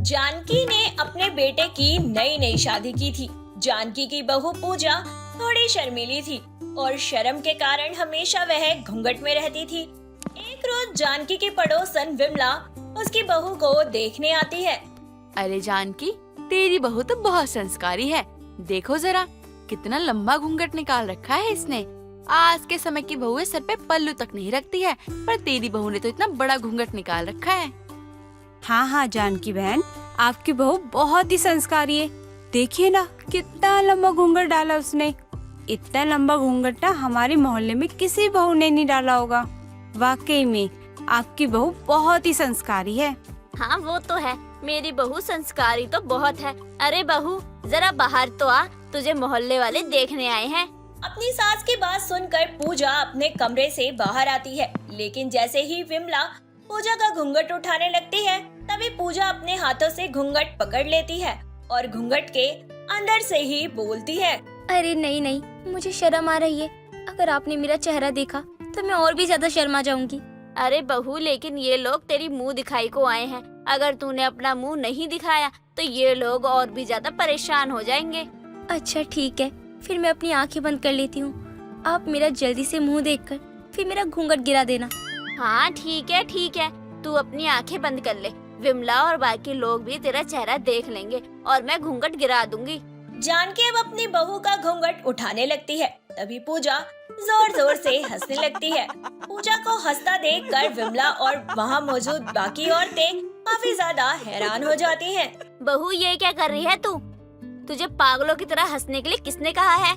जानकी ने अपने बेटे की नई नई शादी की थी। जानकी की बहू पूजा थोड़ी शर्मीली थी और शर्म के कारण हमेशा वह घूंघट में रहती थी। एक रोज जानकी की पड़ोसन विमला उसकी बहू को देखने आती है। अरे जानकी, तेरी बहू तो बहुत संस्कारी है। देखो जरा कितना लंबा घूंघट निकाल रखा है इसने। आज के समय की बहुएं सर पे पल्लू तक नहीं रखती है, पर तेरी बहू ने तो इतना बड़ा घूंघट निकाल रखा है। हाँ हाँ जानकी बहन, आपकी बहू बहुत ही संस्कारी है। देखिए ना कितना लंबा घूंघट डाला उसने। इतना लंबा घूंघट ना हमारे मोहल्ले में किसी बहू ने नहीं डाला होगा। वाकई में आपकी बहू बहुत ही संस्कारी है। हाँ वो तो है, मेरी बहू संस्कारी तो बहुत है। अरे बहू जरा बाहर तो आ, तुझे मोहल्ले वाले देखने आए हैं। अपनी सास की बात सुनकर पूजा अपने कमरे से बाहर आती है, लेकिन जैसे ही विमला पूजा का घूंघट उठाने लगती है तभी पूजा अपने हाथों से घूंघट पकड़ लेती है और घूंघट के अंदर से ही बोलती है। अरे नहीं नहीं, मुझे शर्म आ रही है। अगर आपने मेरा चेहरा देखा तो मैं और भी ज्यादा शर्मा जाऊंगी। अरे बहू, लेकिन ये लोग तेरी मुंह दिखाई को आए हैं। अगर तूने अपना मुंह नहीं दिखाया तो ये लोग और भी ज्यादा परेशान हो जाएंगे। अच्छा ठीक है, फिर मैं अपनी आंखें बंद कर लेती हूँ। आप मेरा जल्दी से मुंह देखकर फिर मेरा घूंघट गिरा देना। हाँ ठीक है, तू अपनी आंखें बंद कर ले। विमला और बाकी लोग भी तेरा चेहरा देख लेंगे और मैं घूंघट गिरा दूंगी। जानकी अब अपनी बहू का घूंघट उठाने लगती है। तभी पूजा जोर जोर से हंसने लगती है। पूजा को हंसता देखकर विमला और वहाँ मौजूद बाकी औरतें काफी ज्यादा हैरान हो जाती हैं। बहू ये क्या कर रही है तू? तुझे पागलों की तरह हंसने के लिए किसने कहा है?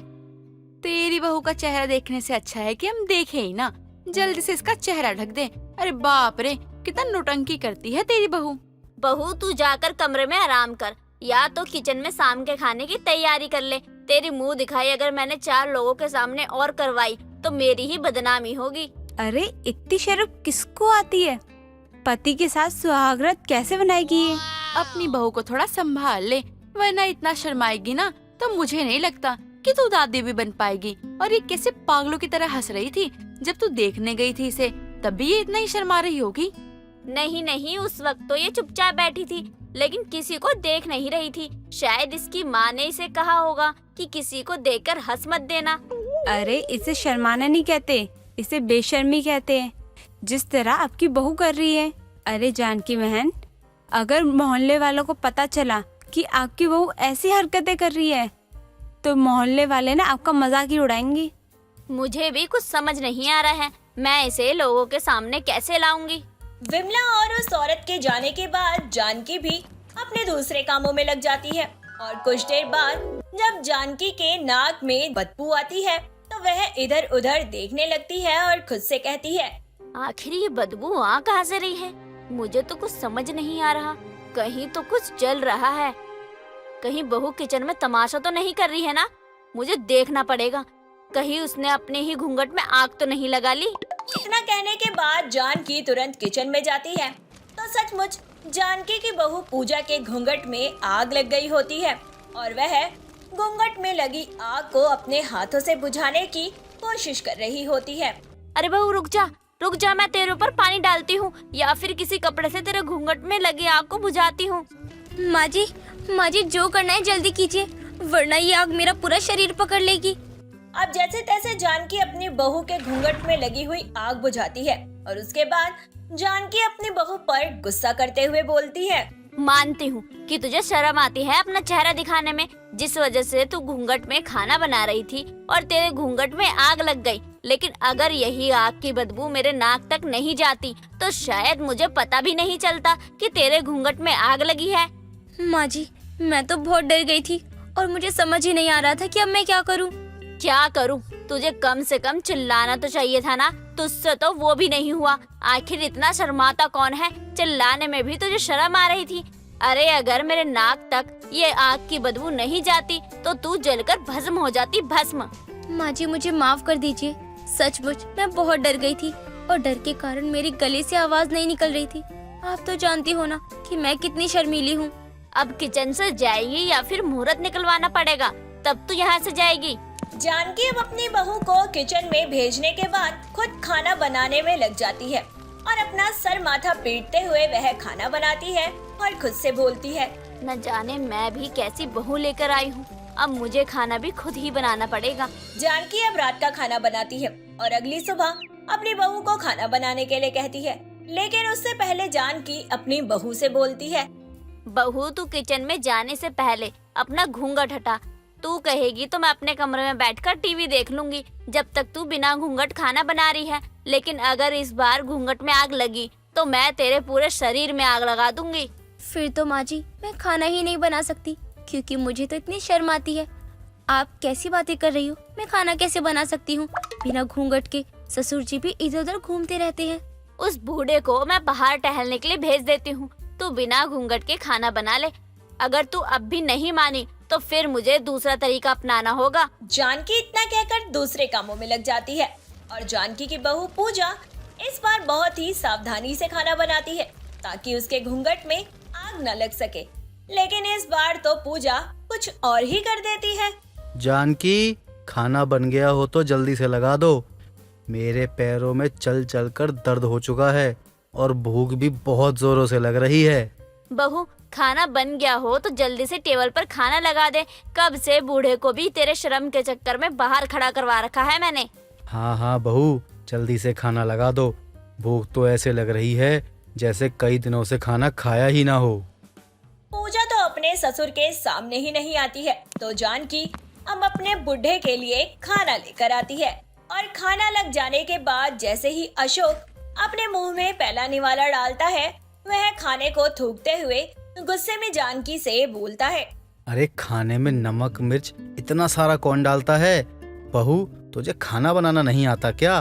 तेरी बहू का चेहरा देखने से अच्छा है कि हम देखें ही ना। जल्दी से इसका चेहरा ढक दे। अरे बाप रे, कितना नौटंकी करती है तेरी बहू। बहू तू जाकर कमरे में आराम कर, या तो किचन में शाम के खाने की तैयारी कर ले। तेरी मुंह दिखाई अगर मैंने 4 लोगों के सामने और करवाई तो मेरी ही बदनामी होगी। अरे इतनी शर्म किसको आती है? पति के साथ सुहागरात कैसे बनाएगी ये? अपनी बहू को थोड़ा संभाल ले, वरना इतना शर्माएगी ना तो मुझे नहीं लगता कि तू दादी भी बन पाएगी। और ये कैसे पागलों की तरह हंस रही थी जब तू देखने गई थी इसे, तब भी ये इतना ही शर्मा रही होगी। नहीं, उस वक्त तो ये चुपचाप बैठी थी, लेकिन किसी को देख नहीं रही थी। शायद इसकी माँ ने इसे कहा होगा कि किसी को देखकर हंस मत देना। अरे इसे शर्माना नहीं कहते, इसे बेशर्मी कहते हैं, जिस तरह आपकी बहू कर रही है। अरे जानकी बहन, अगर मोहल्ले वालों को पता चला कि आपकी बहू ऐसी हरकतें कर रही है तो मोहल्ले वाले ना आपका मजाक ही उड़ाएंगे। मुझे भी कुछ समझ नहीं आ रहा है, मैं इसे लोगों के सामने कैसे लाऊंगी। विमला और उस औरत के जाने के बाद जानकी भी अपने दूसरे कामों में लग जाती है और कुछ देर बाद जब जानकी के नाक में बदबू आती है तो वह इधर उधर देखने लगती है और खुद से कहती है, आखिर ये बदबू आ कहाँ से रही है? मुझे तो कुछ समझ नहीं आ रहा। कहीं तो कुछ जल रहा है। कहीं बहू किचन में तमाशा तो नहीं कर रही है ना? मुझे देखना पड़ेगा, कहीं उसने अपने ही घूंघट में आग तो नहीं लगा ली। इतना कहने के बाद जानकी तुरंत किचन में जाती है तो सचमुच जानकी की बहू पूजा के घूंघट में आग लग गई होती है और वह घूंघट में लगी आग को अपने हाथों से बुझाने की कोशिश कर रही होती है। अरे बहू रुक जा, मैं तेरे ऊपर पानी डालती हूँ या फिर किसी कपड़े से तेरे घूंघट में लगी आग को बुझाती हूँ। माँ जी जो करना है जल्दी कीजिए, वरना ये आग मेरा पूरा शरीर पकड़ लेगी। अब जैसे तैसे जानकी अपनी बहू के घूंघट में लगी हुई आग बुझाती है और उसके बाद जानकी अपनी बहू पर गुस्सा करते हुए बोलती है, मानती हूँ कि तुझे शर्म आती है अपना चेहरा दिखाने में, जिस वजह से तू घूंघट में खाना बना रही थी और तेरे घूंघट में आग लग गई। लेकिन अगर यही आग की बदबू मेरे नाक तक नहीं जाती तो शायद मुझे पता भी नहीं चलता कि तेरे घूंघट में आग लगी है। माँ जी, मैं तो बहुत डर गई थी और मुझे समझ ही नहीं आ रहा था कि अब मैं क्या करूँ। क्या करूँ? तुझे कम से कम चिल्लाना तो चाहिए था ना, तुझसे तो वो भी नहीं हुआ। आखिर इतना शर्माता कौन है? चिल्लाने में भी तुझे शर्म आ रही थी। अरे अगर मेरे नाक तक ये आग की बदबू नहीं जाती तो तू जलकर भस्म हो जाती, भस्म। माँ जी मुझे माफ कर दीजिए, सचमुच मैं बहुत डर गई थी और डर के कारण मेरे गले से आवाज नहीं निकल रही थी। आप तो जानती हो ना कि मैं कितनी शर्मीली हूँ। अब किचन से जाएगी या फिर मुहूर्त निकलवाना पड़ेगा, तब तो यहाँ से जाएगी। जानकी अब अपनी बहू को किचन में भेजने के बाद खुद खाना बनाने में लग जाती है और अपना सर माथा पीटते हुए वह खाना बनाती है और खुद से बोलती है। न जाने मैं भी कैसी बहू लेकर आई हूँ, अब मुझे खाना भी खुद ही बनाना पड़ेगा। जानकी अब रात का खाना बनाती है और अगली सुबह अपनी बहू को खाना बनाने के लिए कहती है। लेकिन उससे पहले जानकी अपनी बहू से बोलती है। बहू, तू किचन में जाने से पहले अपना घूंघट हटा। तू कहेगी तो मैं अपने कमरे में बैठकर टीवी देख लूंगी जब तक तू बिना घूंघट खाना बना रही है। लेकिन अगर इस बार घूंघट में आग लगी तो मैं तेरे पूरे शरीर में आग लगा दूंगी। फिर तो माँ जी मैं खाना ही नहीं बना सकती, क्योंकि मुझे तो इतनी शर्म आती है। आप कैसी बातें कर रही हो? मैं खाना कैसे बना सकती हूँ बिना घूंघट के? ससुर जी भी इधर उधर घूमते रहते हैं। उस बूढ़े को मैं बाहर टहलने के लिए भेज देती हूँ, तू बिना घूंघट के खाना बना ले। अगर तू अब भी नहीं मानी तो फिर मुझे दूसरा तरीका अपनाना होगा। जानकी इतना कहकर दूसरे कामों में लग जाती है और जानकी की बहू पूजा इस बार बहुत ही सावधानी से खाना बनाती है ताकि उसके घूंघट में आग न लग सके। लेकिन इस बार तो पूजा कुछ और ही कर देती है। जानकी, खाना बन गया हो तो जल्दी से लगा दो। मेरे पैरों में चल चल कर दर्द हो चुका है और भूख भी बहुत जोरों से लग रही है। बहू, खाना बन गया हो तो जल्दी से टेबल पर खाना लगा दे। कब से बूढ़े को भी तेरे शर्म के चक्कर में बाहर खड़ा करवा रखा है मैंने। हाँ हाँ बहू, जल्दी से खाना लगा दो। भूख तो ऐसे लग रही है जैसे कई दिनों से खाना खाया ही ना हो। पूजा तो अपने ससुर के सामने ही नहीं आती है तो जानकी अब अपने बुढ़े के लिए खाना लेकर आती है। और खाना लग जाने के बाद जैसे ही अशोक अपने मुंह में पहला निवाला डालता है, वह खाने को थूकते हुए गुस्से में जानकी से बोलता है। अरे खाने में नमक मिर्च इतना सारा कौन डालता है? बहू, तुझे खाना बनाना नहीं आता क्या?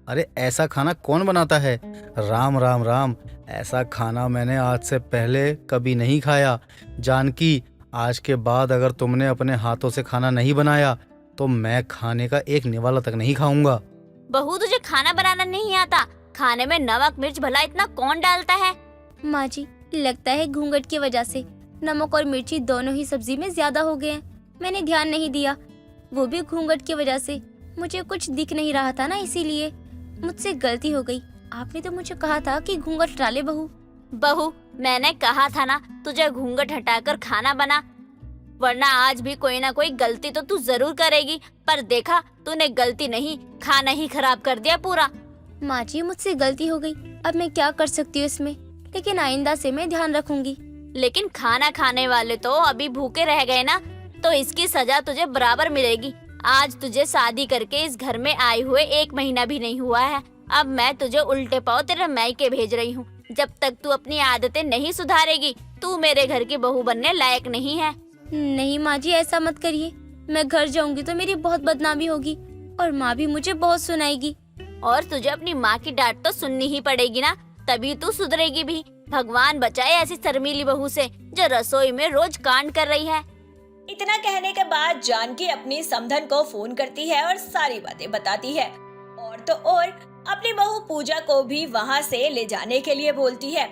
अरे ऐसा खाना कौन बनाता है? राम राम राम, ऐसा खाना मैंने आज से पहले कभी नहीं खाया। जानकी, आज के बाद अगर तुमने अपने हाथों से खाना नहीं बनाया तो मैं खाने का एक निवाला तक नहीं खाऊंगा। बहू, तुझे खाना बनाना नहीं आता? खाने में नमक मिर्च भला इतना कौन डालता है? माँ जी, लगता है घूंघट की वजह से नमक और मिर्ची दोनों ही सब्जी में ज्यादा हो गए हैं। मैंने ध्यान नहीं दिया, वो भी घूंघट की वजह से। मुझे कुछ दिख नहीं रहा था ना, इसीलिए मुझसे गलती हो गई। आपने तो मुझे कहा था कि घूंघट हटा ले बहू। बहू, मैंने कहा था ना तुझे घूंघट हटाकर खाना बना, वरना आज भी कोई ना कोई गलती तो तू जरूर करेगी। पर देखा, तूने गलती नहीं, खाना ही खराब कर दिया पूरा। माँ जी, मुझसे गलती हो गई, अब मैं क्या कर सकती हूँ इसमें? लेकिन आइंदा से मैं ध्यान रखूंगी। लेकिन खाना खाने वाले तो अभी भूखे रह गए ना, तो इसकी सजा तुझे बराबर मिलेगी। आज तुझे शादी करके इस घर में आए हुए 1 महीना भी नहीं हुआ है। अब मैं तुझे उल्टे पाँव तेरे मायके भेज रही हूँ। जब तक तू अपनी आदतें नहीं सुधारेगी, तू मेरे घर की बहू बनने लायक नहीं है। नहीं माँ जी, ऐसा मत करिए। मैं घर जाऊंगी तो मेरी बहुत बदनामी होगी और माँ भी मुझे बहुत सुनाएगी। और तुझे अपनी माँ की डांट तो सुननी ही पड़ेगी ना, तभी तू सुधरेगी भी। भगवान बचाए ऐसी शर्मीली बहू से जो रसोई में रोज कांड कर रही है। इतना कहने के बाद जानकी अपनी समधन को फोन करती है और सारी बातें बताती है। और तो और अपनी बहू पूजा को भी वहाँ से ले जाने के लिए बोलती है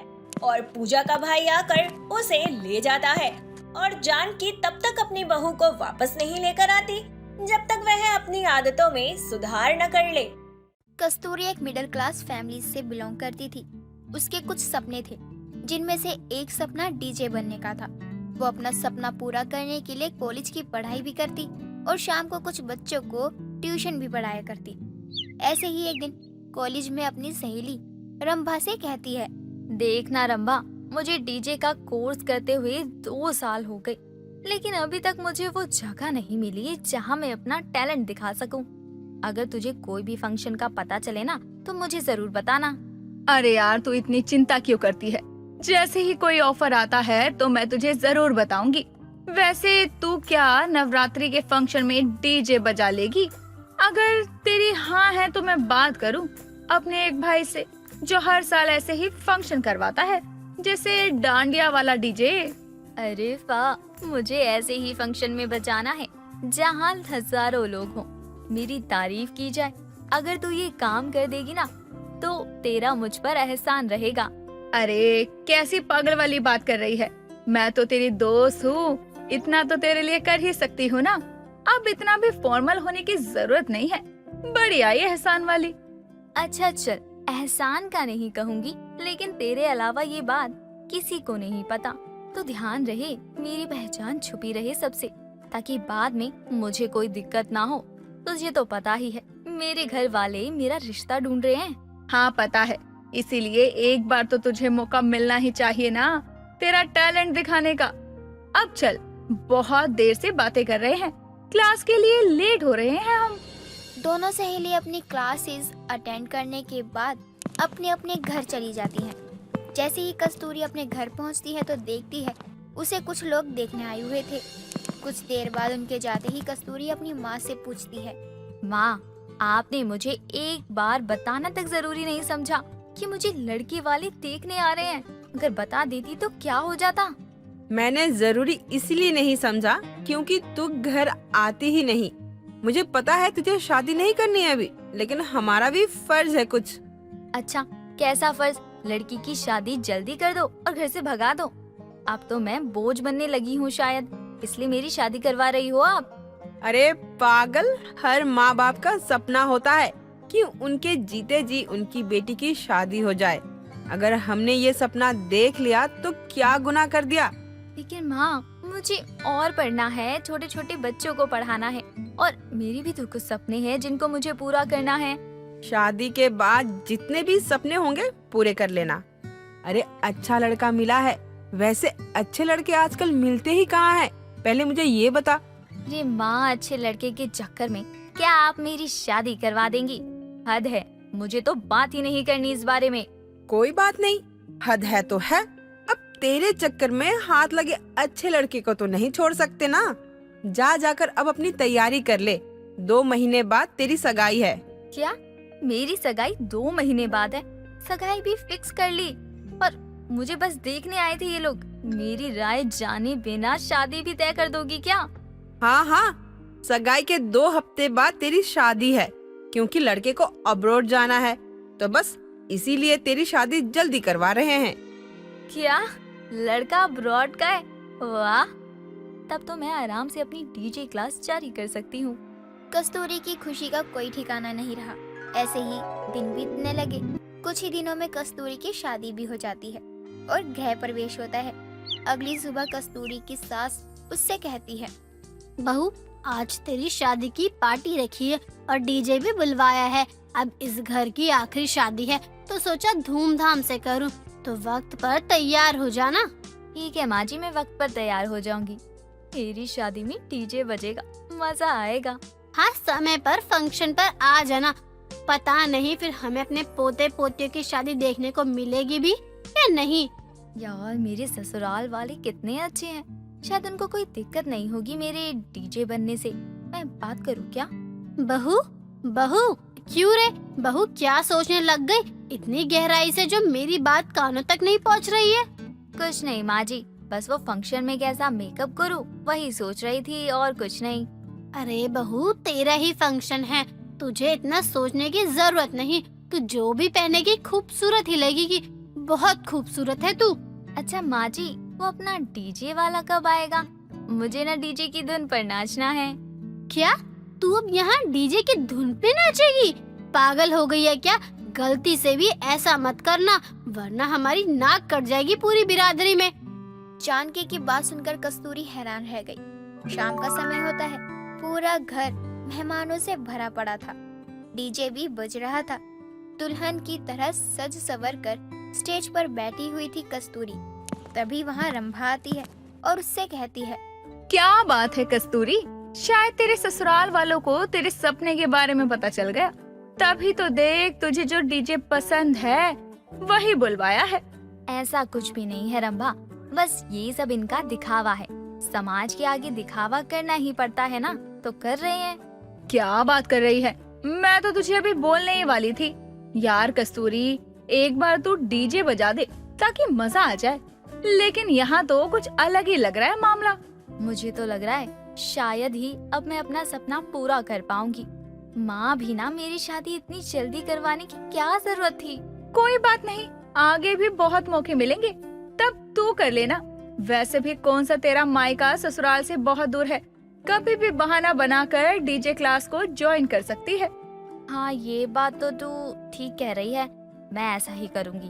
और पूजा का भाई आकर उसे ले जाता है। और जानकी तब तक अपनी बहू को वापस नहीं लेकर आती जब तक वह अपनी आदतों में सुधार न कर ले। कस्तूरी एक मिडिल क्लास फैमिली से बिलोंग करती थी। उसके कुछ सपने थे, जिनमें से एक सपना डीजे बनने का था। वो अपना सपना पूरा करने के लिए कॉलेज की पढ़ाई भी करती और शाम को कुछ बच्चों को ट्यूशन भी पढ़ाया करती। ऐसे ही एक दिन कॉलेज में अपनी सहेली रंभा से कहती है, देखना रंभा, मुझे डीजे का कोर्स करते हुए 2 साल हो गए, लेकिन अभी तक मुझे वो जगह नहीं मिली जहाँ मैं अपना टैलेंट दिखा सकूं। अगर तुझे कोई भी फंक्शन का पता चले ना तो मुझे जरूर बताना। अरे यार, तू इतनी चिंता क्यों करती है? जैसे ही कोई ऑफर आता है तो मैं तुझे जरूर बताऊंगी। वैसे तू क्या नवरात्रि के फंक्शन में डीजे बजा लेगी? अगर तेरी हाँ है तो मैं बात करूं अपने एक भाई से जो हर साल ऐसे ही फंक्शन करवाता है, जैसे डांडिया वाला डीजे। अरे वाह, मुझे ऐसे ही फंक्शन में बजाना है जहाँ हजारों लोग हों, मेरी तारीफ की जाए। अगर तू ये काम कर देगी ना तो तेरा मुझ पर एहसान रहेगा। अरे कैसी पागल वाली बात कर रही है? मैं तो तेरी दोस्त हूँ, इतना तो तेरे लिए कर ही सकती हूँ ना। अब इतना भी फॉर्मल होने की जरूरत नहीं है। बड़ी आई एहसान वाली। अच्छा चल, एहसान का नहीं कहूँगी, लेकिन तेरे अलावा ये बात किसी को नहीं पता। तो ध्यान रहे मेरी पहचान छुपी रहे सबसे, ताकि बाद में मुझे कोई दिक्कत ना हो। तुझे तो पता ही है मेरे घर वाले मेरा रिश्ता ढूंढ रहे हैं। हाँ पता है, इसीलिए एक बार तो तुझे मौका मिलना ही चाहिए ना तेरा टैलेंट दिखाने का। अब चल, बहुत देर से बातें कर रहे हैं, क्लास के लिए लेट हो रहे हैं हम। दोनों सहेली अपनी क्लासेस अटेंड करने के बाद अपने अपने घर चली जाती हैं। जैसे ही कस्तूरी अपने घर पहुंचती है तो देखती है उसे कुछ लोग देखने आए हुए थे। कुछ देर बाद उनके जाते ही कस्तूरी अपनी माँ से पूछती है, माँ, आपने मुझे एक बार बताना तक जरूरी नहीं समझा कि मुझे लड़की वाले देखने आ रहे हैं। अगर बता देती तो क्या हो जाता। मैंने जरूरी इसलिए नहीं समझा क्योंकि तू घर आती ही नहीं। मुझे पता है तुझे शादी नहीं करनी है अभी, लेकिन हमारा भी फर्ज है कुछ। अच्छा, कैसा फर्ज? लड़की की शादी जल्दी कर दो और घर से भगा दो। अब तो मैं बोझ बनने लगी हूँ शायद, इसलिए मेरी शादी करवा रही हो आप। अरे पागल, हर माँ बाप का सपना होता है कि उनके जीते जी उनकी बेटी की शादी हो जाए। अगर हमने ये सपना देख लिया तो क्या गुनाह कर दिया। लेकिन माँ, मुझे और पढ़ना है, छोटे छोटे बच्चों को पढ़ाना है, और मेरी भी तो कुछ सपने हैं जिनको मुझे पूरा करना है। शादी के बाद जितने भी सपने होंगे पूरे कर लेना। अरे अच्छा लड़का मिला है, वैसे अच्छे लड़के आजकल मिलते ही कहाँ हैं? पहले मुझे ये बता। अरे माँ, अच्छे लड़के के चक्कर में क्या आप मेरी शादी करवा देंगी? हद है, मुझे तो बात ही नहीं करनी इस बारे में। कोई बात नहीं, हद है तो है। अब तेरे चक्कर में हाथ लगे अच्छे लड़के को तो नहीं छोड़ सकते ना। जाकर अब अपनी तैयारी कर ले, 2 महीने बाद तेरी सगाई है। क्या मेरी सगाई 2 महीने बाद है? सगाई भी फिक्स कर ली और मुझे बस देखने आए थे ये लोग। मेरी राय जाने बिना शादी भी तय कर दोगी क्या? हाँ, सगाई के 2 हफ्ते बाद तेरी शादी है, क्योंकि लड़के को अब्रॉड जाना है, तो बस इसीलिए तेरी शादी जल्दी करवा रहे हैं। क्या लड़का अब्रॉड का है? वाह, तब तो मैं आराम से अपनी डीजे क्लास जारी कर सकती हूँ। कस्तूरी की खुशी का कोई ठिकाना नहीं रहा। ऐसे ही दिन बीतने लगे। कुछ ही दिनों में कस्तूरी की शादी भी हो जाती है और गृह प्रवेश होता है। अगली सुबह कस्तूरी की सास उससे कहती है, बहू, आज तेरी शादी की पार्टी रखी है और डीजे भी बुलवाया है। अब इस घर की आखिरी शादी है तो सोचा धूमधाम से करूं, तो वक्त पर तैयार हो जाना। ठीक है माँ जी, मैं वक्त पर तैयार हो जाऊंगी। मेरी शादी में डीजे बजेगा, मजा आएगा। हाँ, समय पर फंक्शन पर आ जाना। पता नहीं फिर हमें अपने पोते पोतियों की शादी देखने को मिलेगी भी या नहीं। यार, मेरे ससुराल वाले कितने अच्छे हैं, शायद उनको कोई दिक्कत नहीं होगी मेरे डीजे बनने से। मैं बात करूँ क्या? बहू, बहू, क्यों रे बहू, क्या सोचने लग गई इतनी गहराई से जो मेरी बात कानों तक नहीं पहुंच रही है? कुछ नहीं माँ जी, बस वो फंक्शन में कैसा मेकअप करूँ वही सोच रही थी, और कुछ नहीं। अरे बहू, तेरा ही फंक्शन है, तुझे इतना सोचने की जरूरत नहीं। तू जो भी पहनेगी खूबसूरत ही लगेगी। बहुत खूबसूरत है तू। अच्छा माँ जी, वो अपना डीजे वाला कब आएगा? मुझे ना डीजे की धुन पर नाचना है। क्या तू अब यहाँ डीजे की धुन पे नाचेगी? पागल हो गई है क्या? गलती से भी ऐसा मत करना, वरना हमारी नाक कट जाएगी पूरी बिरादरी में। जानकी की बात सुनकर कस्तूरी हैरान रह गई। शाम का समय होता है, पूरा घर मेहमानों से भरा पड़ा था। डीजे भी बज रहा था। दुल्हन की तरह सज सवर कर स्टेज पर बैठी हुई थी कस्तूरी। तभी वहाँ रंभा आती है और उससे कहती है, क्या बात है कस्तूरी, शायद तेरे ससुराल वालों को तेरे सपने के बारे में पता चल गया। तभी तो देख, तुझे जो डीजे पसंद है वही बुलवाया है। ऐसा कुछ भी नहीं है रंभा, बस ये सब इनका दिखावा है। समाज के आगे दिखावा करना ही पड़ता है ना, तो कर रहे हैं। क्या बात कर रही है, मैं तो तुझे अभी बोलने ही वाली थी। यार कस्तूरी, एक बार तू डीजे बजा दे ताकि मजा आ जाए, लेकिन यहाँ तो कुछ अलग ही लग रहा है मामला। मुझे तो लग रहा है शायद ही अब मैं अपना सपना पूरा कर पाऊंगी। माँ भी ना, मेरी शादी इतनी जल्दी करवाने की क्या जरूरत थी? कोई बात नहीं, आगे भी बहुत मौके मिलेंगे, तब तू कर लेना। वैसे भी कौन सा तेरा मायका ससुराल से बहुत दूर है, कभी भी बहाना बनाकर डीजे क्लास को ज्वाइन कर सकती है। हाँ, ये बात तो तू ठीक कह रही है, मैं ऐसा ही करूंगी।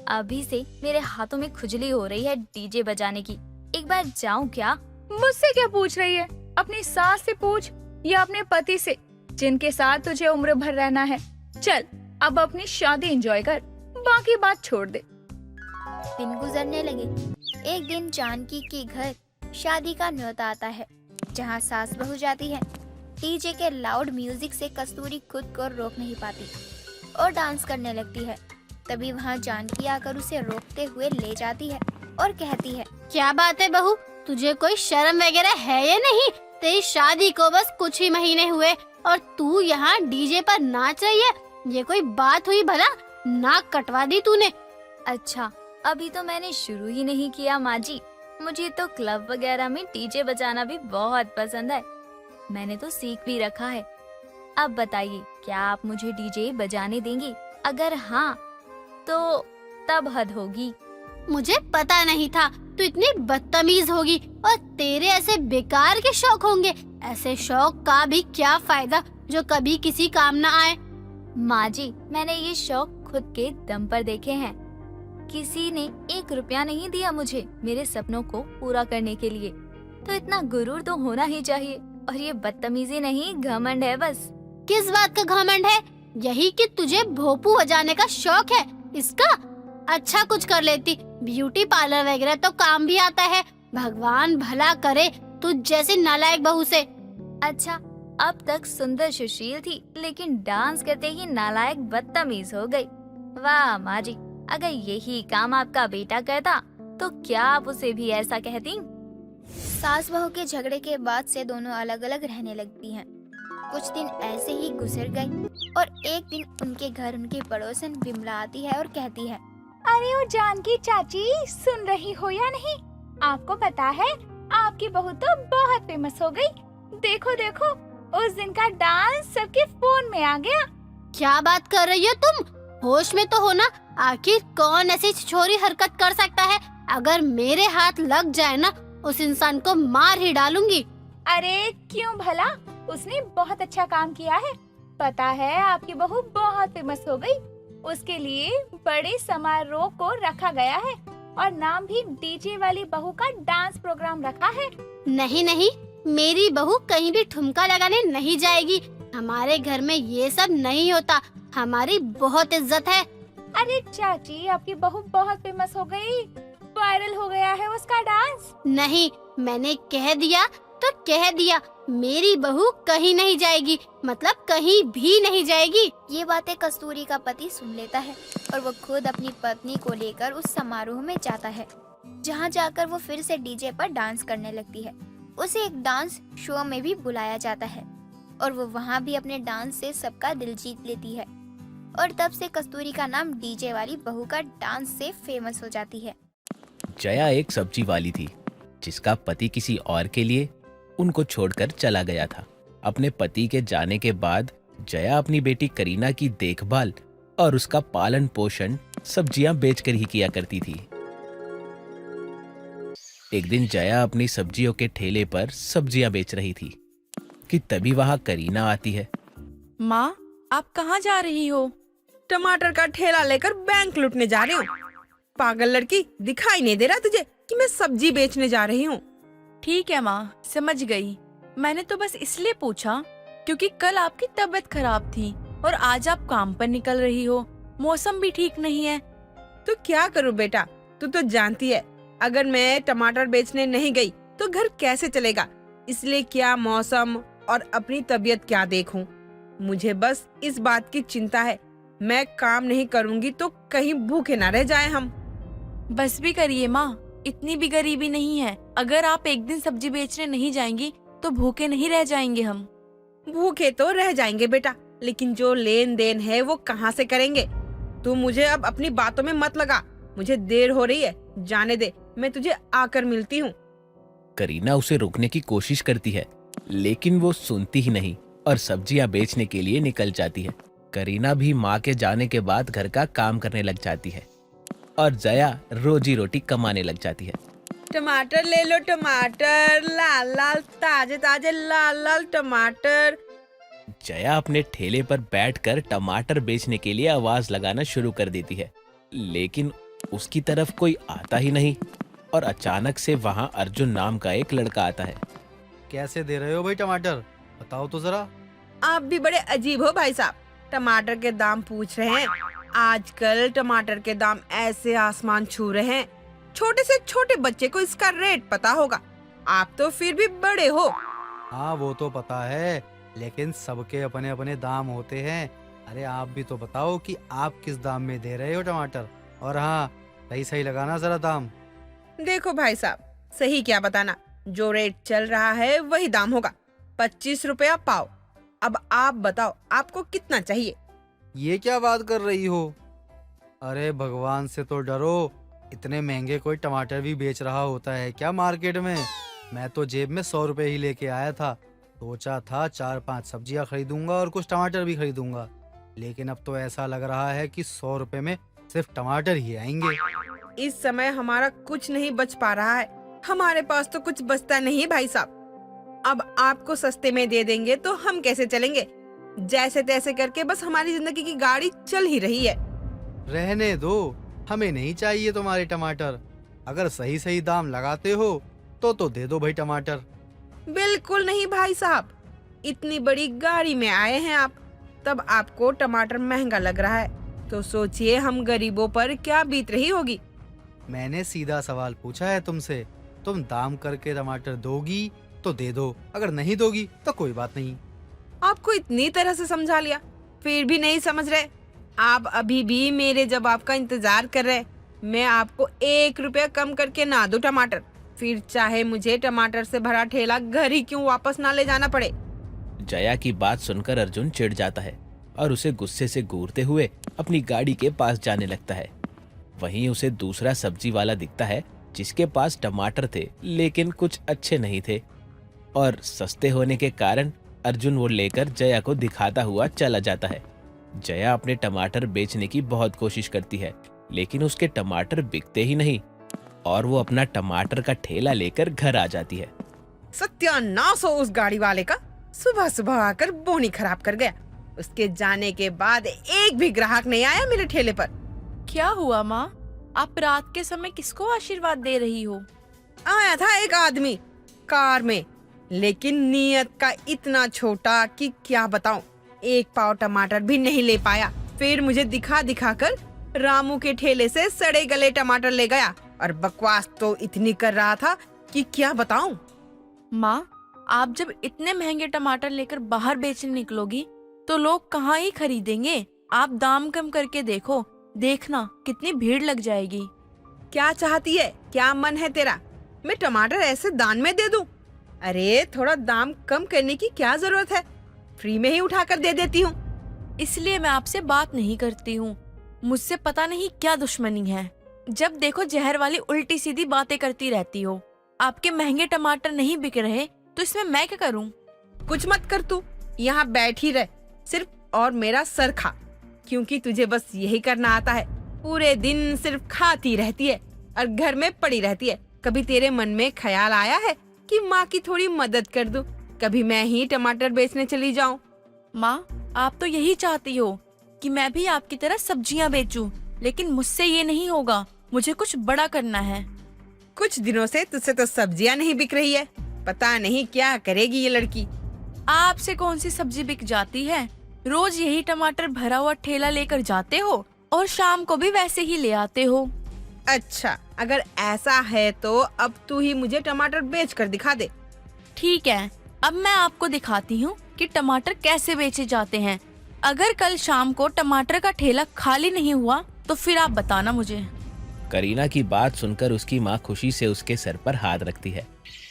अभी से मेरे हाथों में खुजली हो रही है डीजे बजाने की। एक बार जाऊं क्या? मुझसे क्या पूछ रही है? अपनी सास से पूछ या अपने पति से, जिनके साथ तुझे उम्र भर रहना है। चल अब अपनी शादी एंजॉय कर, बाकी बात छोड़ दे। दिन गुजरने लगे। एक दिन जानकी के घर शादी का न्योता आता है, जहां सास बहू जाती है। डीजे के लाउड म्यूजिक से कस्तूरी खुद को रोक नहीं पाती और डांस करने लगती है। तभी वहां जानकी आकर उसे रोकते हुए ले जाती है और कहती है, क्या बात है बहू, तुझे कोई शर्म वगैरह है या नहीं? तेरी शादी को बस कुछ ही महीने हुए और तू यहाँ डीजे पर नाच रही है। ये कोई बात हुई भला? नाक कटवा दी तूने। अच्छा, अभी तो मैंने शुरू ही नहीं किया माँ जी। मुझे तो क्लब वगैरह में डीजे बजाना भी बहुत पसंद है। मैंने तो सीख भी रखा है। अब बताइए, क्या आप मुझे डीजे बजाने देंगी? अगर हाँ तो तब हद होगी। मुझे पता नहीं था तू इतनी बदतमीज होगी और तेरे ऐसे बेकार के शौक होंगे। ऐसे शौक का भी क्या फायदा जो कभी किसी काम ना आए। माँ जी, मैंने ये शौक खुद के दम पर देखे हैं। किसी ने 1 रुपया नहीं दिया मुझे मेरे सपनों को पूरा करने के लिए। तो इतना गुरूर तो होना ही चाहिए। और ये बदतमीजी नहीं, घमंड है बस। किस बात का घमंड है? यही कि तुझे भोपू बजाने का शौक है इसका? अच्छा कुछ कर लेती, ब्यूटी पार्लर वगैरह तो काम भी आता है। भगवान भला करे तुझ जैसी नालायक बहू से। अच्छा, अब तक सुंदर सुशील थी, लेकिन डांस करते ही नालायक बदतमीज हो गई। वाह माँ जी, अगर यही काम आपका बेटा करता तो क्या आप उसे भी ऐसा कहती? सास बहू के झगड़े के बाद से दोनों अलग अलग रहने लगती हैं। कुछ दिन ऐसे ही गुजर गए और एक दिन उनके घर उनकी पड़ोसन विमला आती है और कहती है, अरे वो जानकी चाची, सुन रही हो या नहीं? आपको पता है आपकी बहू तो बहुत फेमस हो गई। देखो देखो, उस दिन का डांस सबके फोन में आ गया। क्या बात कर रही हो तुम? होश में तो हो ना? आखिर कौन ऐसी छोरी हरकत कर सकता है? अगर मेरे हाथ लग जाए ना, उस इंसान को मार ही डालूंगी। अरे क्यों भला? उसने बहुत अच्छा काम किया है। पता है आपकी बहू बहुत फेमस हो गई। उसके लिए बड़े समारोह को रखा गया है और नाम भी डीजे वाली बहू का डांस प्रोग्राम रखा है। नहीं नहीं, मेरी बहू कहीं भी ठुमका लगाने नहीं जाएगी। हमारे घर में ये सब नहीं होता। हमारी बहुत इज्जत है। अरे चाची, आपकी बहू बहुत फेमस हो गई, वायरल हो गया है उसका डांस। नहीं, मैंने कह दिया तो कह दिया, मेरी बहू कहीं नहीं जाएगी, मतलब कहीं भी नहीं जाएगी। ये बातें कस्तूरी का पति सुन लेता है और वो खुद अपनी पत्नी को लेकर उस समारोह में जाता है, जहाँ जाकर वो फिर से डीजे पर डांस करने लगती है। उसे एक डांस शो में भी बुलाया जाता है और वो वहाँ भी अपने डांस से सबका दिल जीत लेती है और तब से कस्तूरी का नाम डीजे वाली बहू का डांस से फेमस हो जाती है। जया एक सब्जी वाली थी जिसका पति किसी और के लिए उनको छोड़कर चला गया था। अपने पति के जाने के बाद जया अपनी बेटी करीना की देखभाल और उसका पालन पोषण सब्जियां बेचकर ही किया करती थी। एक दिन जया अपनी सब्जियों के ठेले पर सब्जियां बेच रही थी कि तभी वहां करीना आती है। माँ, आप कहाँ जा रही हो? टमाटर का ठेला लेकर बैंक लूटने जा रही हूँ। पागल लड़की, दिखाई नहीं दे रहा तुझे कि मैं सब्जी बेचने जा रही हूँ? ठीक है माँ, समझ गई। मैंने तो बस इसलिए पूछा क्योंकि कल आपकी तबीयत खराब थी और आज आप काम पर निकल रही हो। मौसम भी ठीक नहीं है। तो क्या करूँ बेटा, तू तो जानती है अगर मैं टमाटर बेचने नहीं गई तो घर कैसे चलेगा। इसलिए क्या मौसम और अपनी तबीयत क्या देखूं। मुझे बस इस बात की चिंता है, मैं काम नहीं करूंगी तो कहीं भूखे ना रह जाएं हम। बस भी करिए माँ, इतनी भी गरीबी नहीं है। अगर आप एक दिन सब्जी बेचने नहीं जाएंगी तो भूखे नहीं रह जाएंगे हम। भूखे तो रह जाएंगे बेटा, लेकिन जो लेन देन है वो कहाँ से करेंगे। तू मुझे अब अपनी बातों में मत लगा, मुझे देर हो रही है, जाने दे, मैं तुझे आकर मिलती हूँ। करीना उसे रोकने की कोशिश करती है लेकिन वो सुनती ही नहीं और सब्जियां बेचने के लिए निकल जाती है। करीना भी माँ के जाने के बाद घर का काम करने लग जाती है और जया रोजी रोटी कमाने लग जाती है। टमाटर ले लो, टमाटर, लाल लाल ताजे ताजे लाल लाल टमाटर। जया अपने ठेले पर बैठकर टमाटर बेचने के लिए आवाज लगाना शुरू कर देती है, लेकिन उसकी तरफ कोई आता ही नहीं। और अचानक से वहां अर्जुन नाम का एक लड़का आता है। कैसे दे रहे हो भाई टमाटर, बताओ तो जरा। आप भी बड़े अजीब हो भाई साहब, टमाटर के दाम पूछ रहे हैं। आजकल टमाटर के दाम ऐसे आसमान छू रहे हैं, छोटे से छोटे बच्चे को इसका रेट पता होगा। आप तो फिर भी बड़े हो। हाँ वो तो पता है, लेकिन सबके अपने अपने दाम होते हैं। अरे आप भी तो बताओ कि आप किस दाम में दे रहे हो टमाटर। और हाँ, सही सही लगाना जरा दाम। देखो भाई साहब, सही क्या बताना, जो रेट चल रहा है वही दाम होगा, 25 रुपया पाव। अब आप बताओ आपको कितना चाहिए। ये क्या बात कर रही हो? अरे भगवान से तो डरो, इतने महंगे कोई टमाटर भी बेच रहा होता है क्या मार्केट में? मैं तो जेब में 100 रुपए ही लेके आया था। सोचा था 4-5 सब्जियां खरीदूंगा और कुछ टमाटर भी खरीदूंगा, लेकिन अब तो ऐसा लग रहा है कि 100 रुपए में सिर्फ टमाटर ही आएंगे। इस समय हमारा कुछ नहीं बच पा रहा है, हमारे पास तो कुछ बचता नहीं भाई साहब। अब आपको सस्ते में दे देंगे तो हम कैसे चलेंगे? जैसे तैसे करके बस हमारी जिंदगी की गाड़ी चल ही रही है। रहने दो, हमें नहीं चाहिए तुम्हारे टमाटर। अगर सही सही दाम लगाते हो तो दे दो भाई टमाटर। बिल्कुल नहीं भाई साहब, इतनी बड़ी गाड़ी में आए हैं आप, तब आपको टमाटर महंगा लग रहा है, तो सोचिए हम गरीबों पर क्या बीत रही होगी। मैंने सीधा सवाल पूछा है तुमसे, तुम दाम करके टमाटर दोगी तो दे दो, अगर नहीं दोगी तो कोई बात नहीं। आपको इतनी तरह से समझा लिया, फिर भी नहीं समझ रहे। आप अभी भी मेरे जवाब का इंतजार कर रहे। मैं आपको 1 रुपया कम करके ना दूं टमाटर, फिर चाहे मुझे टमाटर से भरा ठेला घर ही क्यों वापस ना ले जाना पड़े। जया की बात सुनकर अर्जुन चिढ़ जाता है और उसे गुस्से से घूरते हुए अपनी गाड़ी के पास जाने लगता है। वहीं उसे दूसरा सब्जी वाला दिखता है जिसके पास टमाटर थे, लेकिन कुछ अच्छे नहीं थे, और सस्ते होने के कारण अर्जुन वो लेकर जया को दिखाता हुआ चला जाता है। जया अपने टमाटर बेचने की बहुत कोशिश करती है, लेकिन उसके टमाटर बिकते ही नहीं और वो अपना टमाटर का ठेला लेकर घर आ जाती है। सत्यानाश हो उस गाड़ी वाले का, सुबह सुबह आकर बोनी खराब कर गया। उसके जाने के बाद एक भी ग्राहक नहीं आया मेरे ठेले पर। क्या हुआ माँ? आप रात के समय किसको आशीर्वाद दे रही हो? आया था एक आदमी कार में, लेकिन नीयत का इतना छोटा कि क्या बताऊं, 1 पाव टमाटर भी नहीं ले पाया। फिर मुझे दिखा दिखा कर रामू के ठेले से सड़े गले टमाटर ले गया, और बकवास तो इतनी कर रहा था कि क्या बताऊं। माँ, आप जब इतने महंगे टमाटर लेकर बाहर बेचने निकलोगी तो लोग कहाँ ही खरीदेंगे? आप दाम कम करके देखो, देखना कितनी भीड़ लग जाएगी। क्या चाहती है, क्या मन है तेरा? मैं टमाटर ऐसे दान में दे दूं? अरे थोड़ा दाम कम करने की क्या जरूरत है, फ्री में ही उठा कर दे देती हूँ। इसलिए मैं आपसे बात नहीं करती हूँ, मुझसे पता नहीं क्या दुश्मनी है। जब देखो जहर वाली उल्टी सीधी बातें करती रहती हो। आपके महंगे टमाटर नहीं बिक रहे तो इसमें मैं क्या करूँ? कुछ मत कर, तू यहाँ बैठ ही रह सिर्फ और मेरा सर खा, क्योंकि तुझे बस यही करना आता है। पूरे दिन सिर्फ खाती रहती है और घर में पड़ी रहती है। कभी तेरे मन में ख्याल आया है कि माँ की थोड़ी मदद कर दूं? कभी मैं ही टमाटर बेचने चली जाऊं? माँ, आप तो यही चाहती हो कि मैं भी आपकी तरह सब्जियाँ बेचूं, लेकिन मुझसे ये नहीं होगा। मुझे कुछ बड़ा करना है। कुछ दिनों से तुझसे तो सब्जियाँ नहीं बिक रही है, पता नहीं क्या करेगी ये लड़की। आपसे कौन सी सब्जी बिक जाती है? रोज यही टमाटर भरा हुआ ठेला लेकर जाते हो और शाम को भी वैसे ही ले आते हो। अच्छा, अगर ऐसा है तो अब तू ही मुझे टमाटर बेच कर दिखा दे। ठीक है, अब मैं आपको दिखाती हूँ कि टमाटर कैसे बेचे जाते हैं। अगर कल शाम को टमाटर का ठेला खाली नहीं हुआ तो फिर आप बताना मुझे। करीना की बात सुनकर उसकी माँ खुशी से उसके सर पर हाथ रखती है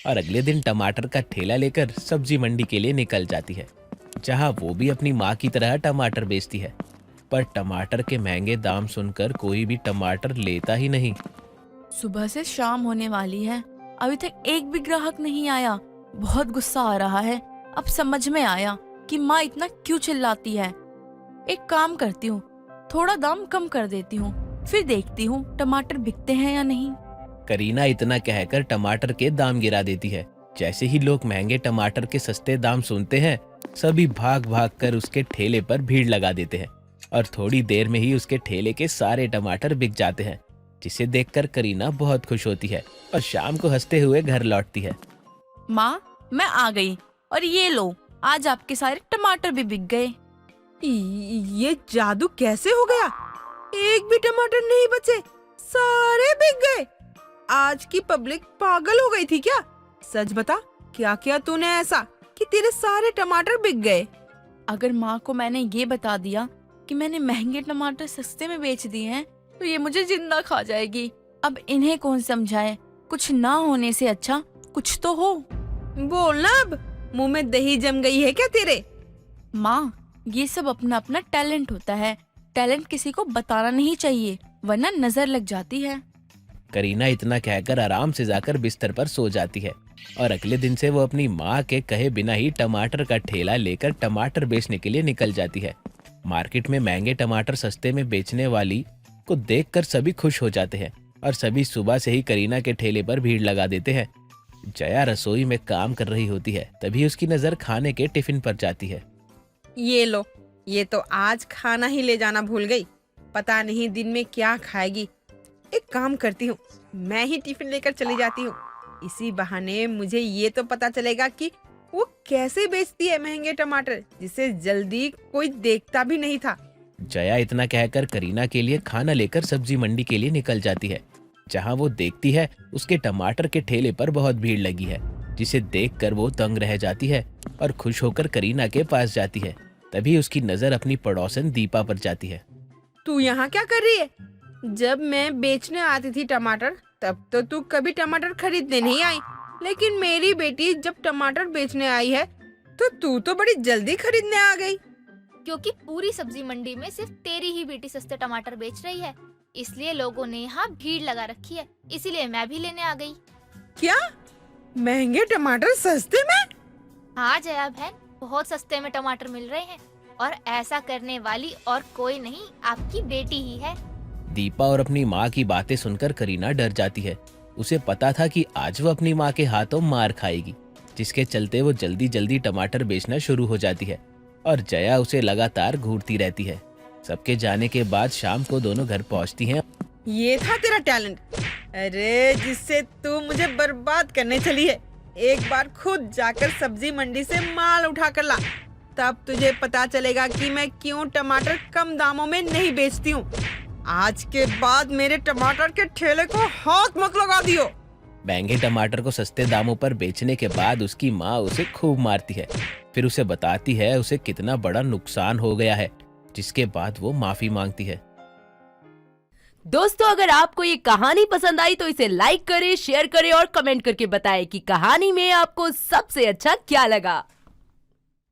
और अगले दिन टमाटर का ठेला लेकर सब्जी मंडी के लिए निकल जाती है, जहाँ वो भी अपनी माँ की तरह टमाटर बेचती है। पर टमाटर के महंगे दाम सुनकर कोई भी टमाटर लेता ही नहीं। सुबह से शाम होने वाली है, अभी तक एक भी ग्राहक नहीं आया। बहुत गुस्सा आ रहा है। अब समझ में आया कि माँ इतना क्यों चिल्लाती है। एक काम करती हूँ, थोड़ा दाम कम कर देती हूँ, फिर देखती हूँ टमाटर बिकते हैं या नहीं। करीना इतना कहकर टमाटर के दाम गिरा देती है। जैसे ही लोग महंगे टमाटर के सस्ते दाम सुनते हैं, सभी भाग भाग कर उसके ठेले पर भीड़ लगा देते हैं और थोड़ी देर में ही उसके ठेले के सारे टमाटर बिक जाते हैं, जिसे देखकर करीना बहुत खुश होती है और शाम को हंसते हुए घर लौटती है। माँ, मैं आ गई और ये लो, आज आपके सारे टमाटर भी बिक गए। ये जादू कैसे हो गया? एक भी टमाटर नहीं बचे, सारे बिक गए। आज की पब्लिक पागल हो गई थी क्या? सच बता, क्या किया तूने ऐसा कि तेरे सारे टमाटर बिक गए? अगर माँ को मैंने ये बता दिया कि मैंने महंगे टमाटर सस्ते में बेच दिए हैं तो ये मुझे जिंदा खा जाएगी। अब इन्हें कौन समझाए? कुछ ना होने से अच्छा कुछ तो हो। बोलना अब, मुंह में दही जम गई है क्या तेरे? माँ, ये सब अपना अपना टैलेंट होता है। टैलेंट किसी को बताना नहीं चाहिए, वरना नजर लग जाती है। करीना इतना कहकर आराम से जाकर बिस्तर पर सो जाती है और अगले दिन से वो अपनी माँ के कहे बिना ही टमाटर का ठेला लेकर टमाटर बेचने के लिए निकल जाती है। मार्केट में महंगे टमाटर सस्ते में बेचने वाली को देखकर सभी खुश हो जाते हैं और सभी सुबह से ही करीना के ठेले पर भीड़ लगा देते हैं। जया रसोई में काम कर रही होती है, तभी उसकी नजर खाने के टिफिन पर जाती है। ये लो, ये तो आज खाना ही ले जाना भूल गई। पता नहीं दिन में क्या खाएगी। एक काम करती हूँ, मैं ही टिफिन लेकर चली जाती हूँ। इसी बहाने मुझे ये तो पता चलेगा कि वो कैसे बेचती है महंगे टमाटर, जिसे जल्दी कोई देखता भी नहीं था। जया इतना कहकर करीना के लिए खाना लेकर सब्जी मंडी के लिए निकल जाती है, जहाँ वो देखती है उसके टमाटर के ठेले पर बहुत भीड़ लगी है, जिसे देखकर वो दंग रह जाती है और खुश होकर करीना के पास जाती है। तभी उसकी नजर अपनी पड़ोसन दीपा पर जाती है। तू यहाँ क्या कर रही है? जब मैं बेचने आती थी टमाटर, तब तो तू कभी टमाटर खरीदने नहीं आई, लेकिन मेरी बेटी जब टमाटर बेचने आई है तो तू तो बड़ी जल्दी खरीदने आ गई। क्योंकि पूरी सब्जी मंडी में सिर्फ तेरी ही बेटी सस्ते टमाटर बेच रही है, इसलिए लोगों ने यहाँ भीड़ लगा रखी है, इसीलिए मैं भी लेने आ गई। क्या महंगे टमाटर सस्ते में? हाँ जया बहन, बहुत सस्ते में टमाटर मिल रहे हैं और ऐसा करने वाली और कोई नहीं, आपकी बेटी ही है। दीपा और अपनी माँ की बातें सुनकर करीना डर जाती है। उसे पता था कि आज वो अपनी माँ के हाथों मार खाएगी, जिसके चलते वो जल्दी जल्दी टमाटर बेचना शुरू हो जाती है और जया उसे लगातार घूरती रहती है। सबके जाने के बाद शाम को दोनों घर पहुँचती हैं। ये था तेरा टैलेंट? अरे जिससे तू मुझे बर्बाद करने चली है। एक बार खुद जाकर सब्जी मंडी से माल उठा कर ला, तब तुझे पता चलेगा कि मैं क्यों टमाटर कम दामों में नहीं बेचती हूँ। आज के बाद मेरे टमाटर के ठेले को हाथ मत लगा दियो। महंगे टमाटर को सस्ते दामों पर बेचने के बाद उसकी माँ उसे खूब मारती है, फिर उसे बताती है उसे कितना बड़ा नुकसान हो गया है, जिसके बाद वो माफी मांगती है। दोस्तों, अगर आपको ये कहानी पसंद आई तो इसे लाइक करें, शेयर करें और कमेंट करके बताएं कि कहानी में आपको सबसे अच्छा क्या लगा।